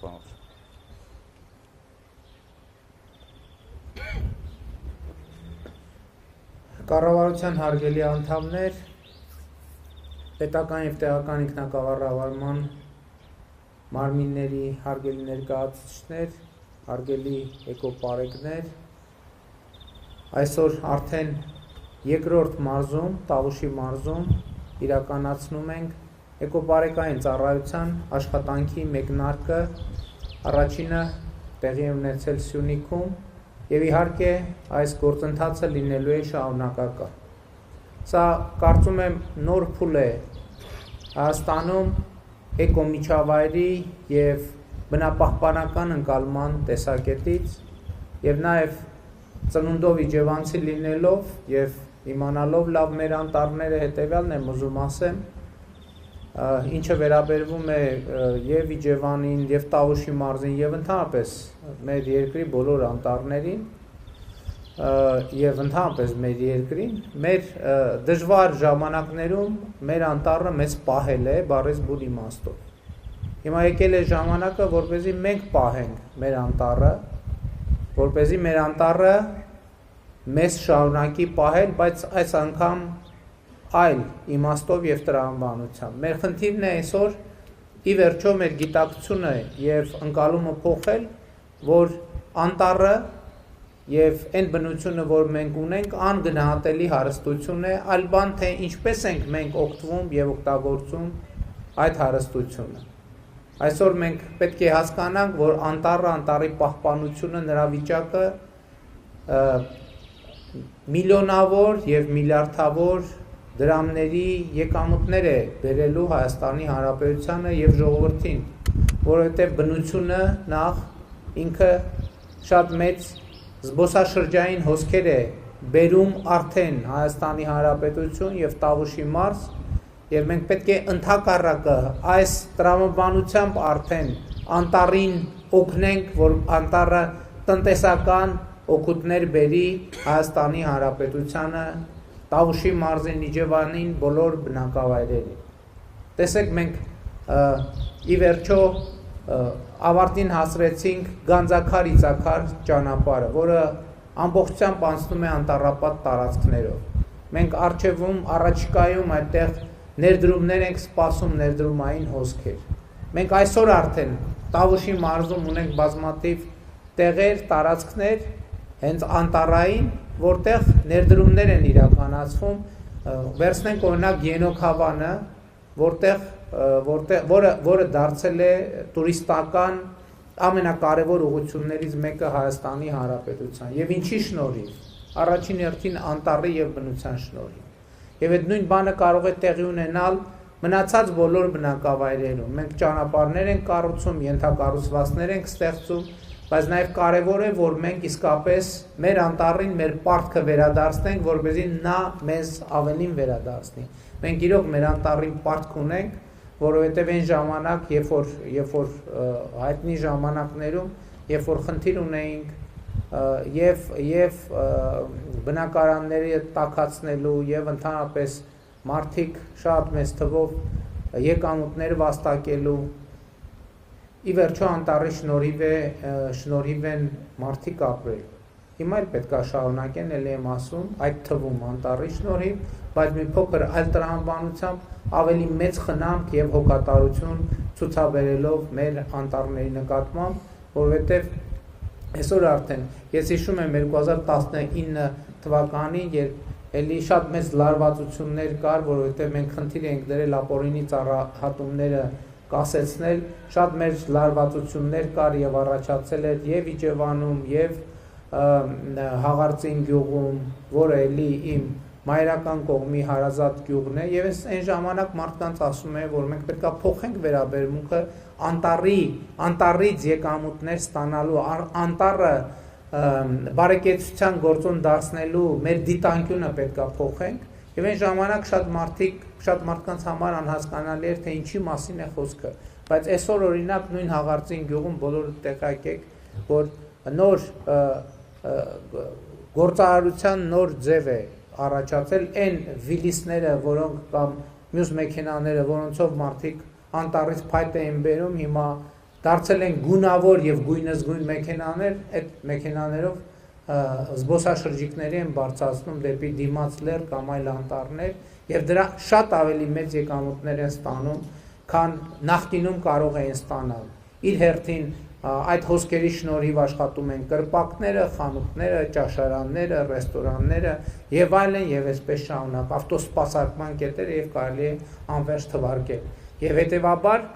Պարոն Կառավարության հարգելի անդամներ, պետական և տեղական ինքնակառավարման մարմինների հարգելի ներկայացուցիչներ, հարգելի էկոպարեկներ, այսօր արդեն երկրորդ մարզում, Տավուշի մարզում իրականացնում ենք էկոպարեկային ծառայության աշխատանքի մեկնարկը, առաջինը տեղի է ունեցել Սյունիքում և իհարկե այս գործընթացը լինելու է շարունակական։ Սա կարծում եմ նոր փուլ է Հայաստանում էկոմիջավայրի և բնապահպանական ընկալման տեսակետից և նաև ծնունդով իջևանցի լինելով և իմանալով լավ մեր անտառները հետևյալն եմ ուզում ասեմ, ինչը վերաբերվում է և Իջևանին, և Տավուշի մարզին, և ընդհանրապես մեր երկրի բոլոր անտառներին և ընդհանրապես մեր երկրին, մեր դժվար ժամանակներում մեր անտառը մեզ պահել է բառից բուն իմաստով։ Հիմա եկել է ժամանակը, որպեսզի մենք պահենք մեր անտառը, որպեսզի մեր անտառը մեզ շարունակի պահել, բայց այս անգամ այլ իմաստով և տրամաբանությամբ։ Մեր խնդիրն է այսօր ի վերջո մեր գիտակցությունը և ընկալումը փոխել, որ անտառը և այն բնությունը, որ մենք ունենք, անգնահատելի հարստություն է, այլ բան թե ինչպես ենք մենք օգտվում և օգտագործում այդ հարստությունը։ Այսօր մենք պետք է հասկանանք, որ անտառը, անտառի պահպանությունը, նրա վիճակը միլիոնավոր և միլիարդավոր դրամների եկամուտներ է բերելու Հայաստանի Հանրապետությանը և ժողովրդին, որովհետև բնությունը նախ ինքը շատ մեծ զբոսաշրջային հոսքեր է բերում արդեն Հայաստանի Հանրապետություն և Տավուշի մարզ, և մենք պետք է ընդհակառակը այս տրամաբանությամբ արդեն անտառին օգնենք, որ անտառը տնտեսական օգուտներ բերի Հայաստանի Հանրապետությանը, Տավուշի մարզին, Իջևանին, բոլոր բնակավայրերին։ Տեսեք, մենք ի վերջո ավարտին հասրեցինք Գանձաքար-Իծաքար ճանապարհը, որը ամբողջությամբ անցնում է անտառապատ տարածքներով։ Մենք առջևում, առաջիկայում այդտեղ ներդրումներ ենք սպասում, ներդրումային հոսքեր։ Մենք այսօր արդեն Տավուշի մարզում ունենք բազմաթիվ տեղեր, տարածքներ, հենց անտառային, որտեղ ներդրումներ են իրականացվում, վերցնենք օրինակ Ենոք-Հավանը, որը դարձել է տուրիստական ամենակարևոր ուղղություններից մեկը Հայաստանի Հանրապետության, և ինչի շնորհիվ, առաջին հերթին անտառի և բնության շնորհիվ։ Եվ այդ նույն բանը կարող է տեղի ունենալ մնացած բոլոր բնակավայրերում։ Մենք ճանապարհներ ենք կառուցում, ենթակառուցվածքներ ենք ստեղծում, բայց նաև կարևոր է, որ մենք իսկապես մեր անտառին, մեր պարտքը վերադարձնենք, որպեսզի նա մեզ ավելին վերադարձնի։ Մենք իրոք մեր անտառին պարտք ունենք, որովհետև այն ժամանակ, երբ որ հայտնի ժամանակներում, երբ որ խնդիր ունեինք և բնակարանների տաքացնելու և ընդհանրապես մարդիկ շատ մեծ թվով եկամուտներ վաստակելու, ի վերջո անտառի շնորհիվ են մարդիկ ապրել։ Հիմա էլ պետք է շարունակեն, ելի եմ ասում, այդ թվում անտառի շնորհիվ, բայց մի փոքր այլ տրամաբանությամբ ավելի մեծ խնամք և հոգատարություն ցուցաբերելով մեր անտառների նկատմամբ, որովհետև այսօր արդեն ես հիշում եմ 2019 թվականին, երբ էլի շատ մեծ լարվածություններ կար, որովհետև մենք խնդիր էինք դրել ապօրինի ծառահատումները կասեցնել, շատ մեծ լարվածություններ կար և առաջացել էր և Իջևանում, և Հաղարծին գյուղում, որը էլի իմ մայրական կողմի հարազատ գյուղն է, և այն ժամանակ մարդկանց ասում է, որ մենք պետք է փոխենք վերաբերմունքը անտառից եկամուտներ ստանալու, անտառը բարեկեցության գործոն դարձնելու մեր դիտանկյունը պետք է փոխենք, և այն ժամանակ շատ մարդկանց համար անհասկանալի էր, թե ինչի մասին է խոսքը, բայց այսօր օրինակ նույն Հաղարծին գյուղում բոլորը տեղյակ եք, որ նոր գործարարության նոր ձև է առաջացել, այն վիլիսները, որոնք կամ մյուս մեքենաները, որոնցով մարդիկ անտառից փայտ էին բերում, հիմա դարձել են գունավոր եւ գույնզգույն մեքենաներ, այդ մեքենաներով զբոսաշրջիկների են բարձրացնում դեպի դիմաց լեռ կամ այլ անտառներ եւ դրա շատ ավելի մեծ եկամուտներ են ստանում, քան նախկինում կարող էին ստանալ։ Իր հերթին այդ հոսքերի շնորհիվ աշխատում են կրպակները, խանութները, ճաշարանները, ռեստորանները եւ այլն եւ այսպես շարունակ ավտոսպասարկման կետերը եւ կարելի է անվերջ թվարկել։ Եվ հետեւաբար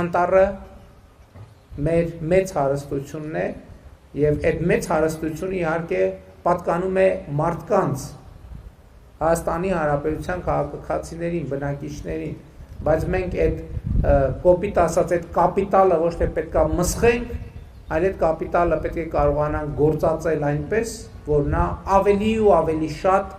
անտառը մեր մեծ հարստությունն է եւ այդ մեծ հարստությունը իհարկե պատկանում է մարդկանց Հայաստանի Հանրապետության քաղաքացիներին, բնակիչներին, բայց մենք այդ կոպիտ ասած այդ կապիտալը ոչ թե պետքա մսխենք, այլ այդ կապիտալը պետք է կարողանանք գործածել այնպես, որ նա ավելի ու ավելի շատ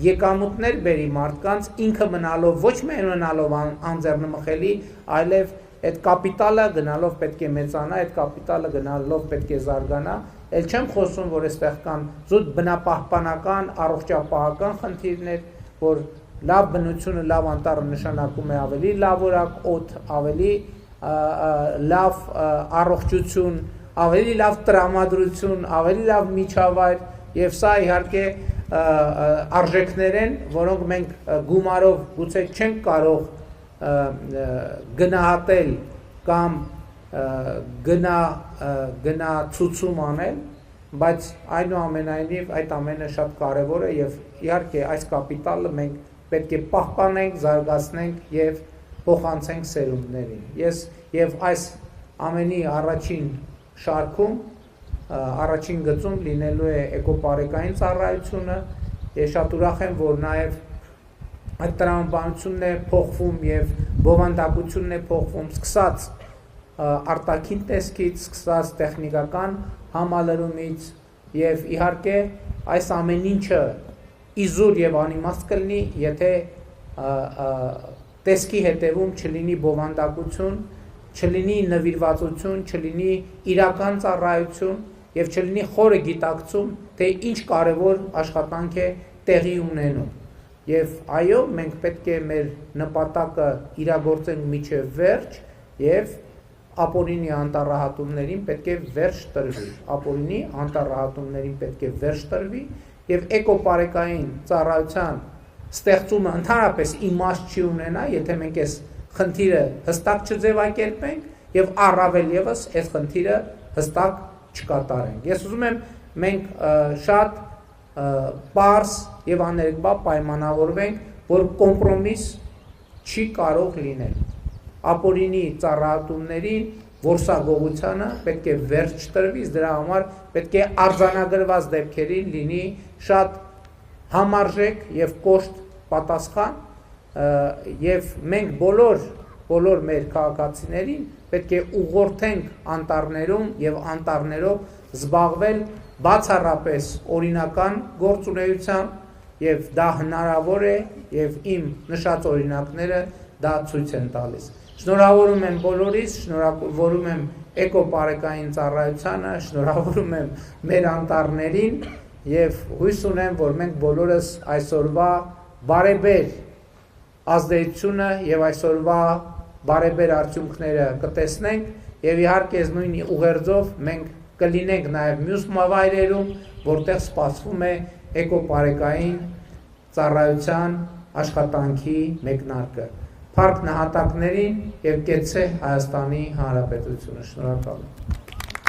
եկամուտներ բերի մարդկանց, ինքը մնալով ոչ միայն մնալով անձեռնմխելի, այլև այդ կապիտալը գնալով պետք է մեծանա, այդ կապիտալը գնալով պետք է զարգանա, ել չեմ խոսում, որ այստեղ կան զուտ բնապահպանական, առողջապահական խնդիրներ, որ լավ բնությունը, լավ անտառը նշանակում է ավելի լավ օրակ օդ, ավելի լավ առողջություն, ավելի լավ տրամադրություն, ավելի լավ միջավայր, եւ սա իհարկե արժեքներ են, որոնք մենք գումարով գուցե չենք կարող գնահատել կամ գնացուցում անել, բայց այնուամենայնիվ այդ ամենը շատ կարևոր է եւ իհարկե այս կապիտալը մենք պետք է պահպանենք, զարգացնենք եւ փոխանցենք սերունդներին։ Ես եւ այս ամենի առաջին շարքում, առաջին գծում լինելու է էկոպարեկային ծառայությունը, ես շատ ուրախ եմ, որ նաեւ այդ տրամաբանությունն է փոխվում եւ բովանդակությունն է փոխվում, սկսած արտաքին տեսքից, սկսած տեխնիկական համալրումից եւ իհարկե այս ամեն ինչը իզուր եւ անիմաստ կլինի, եթե տեսքի հետևում չլինի բովանդակություն, չլինի նվիրվածություն, չլինի իրական ծառայություն եւ չլինի խորը գիտակցում, թե ինչ կարեւոր աշխատանք է տեղի ունենում։ Եվ այո, մենք պետք է մեր նպատակը իրագործենք մինչև վերջ եւ ապօրինի անտառահատումներին պետք է վերջ տրվի։ Ապօրինի անտառահատումներին պետք է վերջ տրվի եւ էկոպարեկային ծառայության ստեղծումը ընդհանրապես իմաստ չի ունենա, եթե մենք այս խնդիրը հստակ չձևակերպենք եւ առավել եւս այս խնդիրը հստակ չկատարենք։ Ես ուզում եմ մենք շատ պարզ եւ աներկբա պայմանավորվենք, որ կոմպրոմիս չի կարող լինել։ Ապօրինի ծառայություններին որսագողությանը պետք է վերջ տրվի, դրա համար պետք է արձանագրված դեպքերին լինի շատ համարժեք եւ կոշտ պատասխան եւ մենք բոլոր մեր քաղաքացիներին պետք է ուղղորդենք անտառներում եւ անտառներով զբաղվել բացառապես օրինական գործունեությամբ եւ դա հնարավոր է եւ իմ նշած օրինակները դա ցույց են տալիս։ Շնորհավորում եմ բոլորիս, շնորհավորում եմ էկոպարեկային ծառայությանը, շնորհավորում եմ մեր անտառներին եւ հույս ունեմ, որ մենք բոլորս այսօրվա բարեբեր ազդեցությունը եւ այսօրվա բարեբեր արդյունքները կտեսնենք եւ իհարկե նույն ուղերձով մենք կլինենք նաեւ մյուս վայրերում, որտեղ սպասվում է էկոպարեկային ծառայության աշխատանքի մեկնարկը։ Փառք նահատակներին եւ կեցցե Հայաստանի Հանրապետությունը։ Շնորհակալ եմ։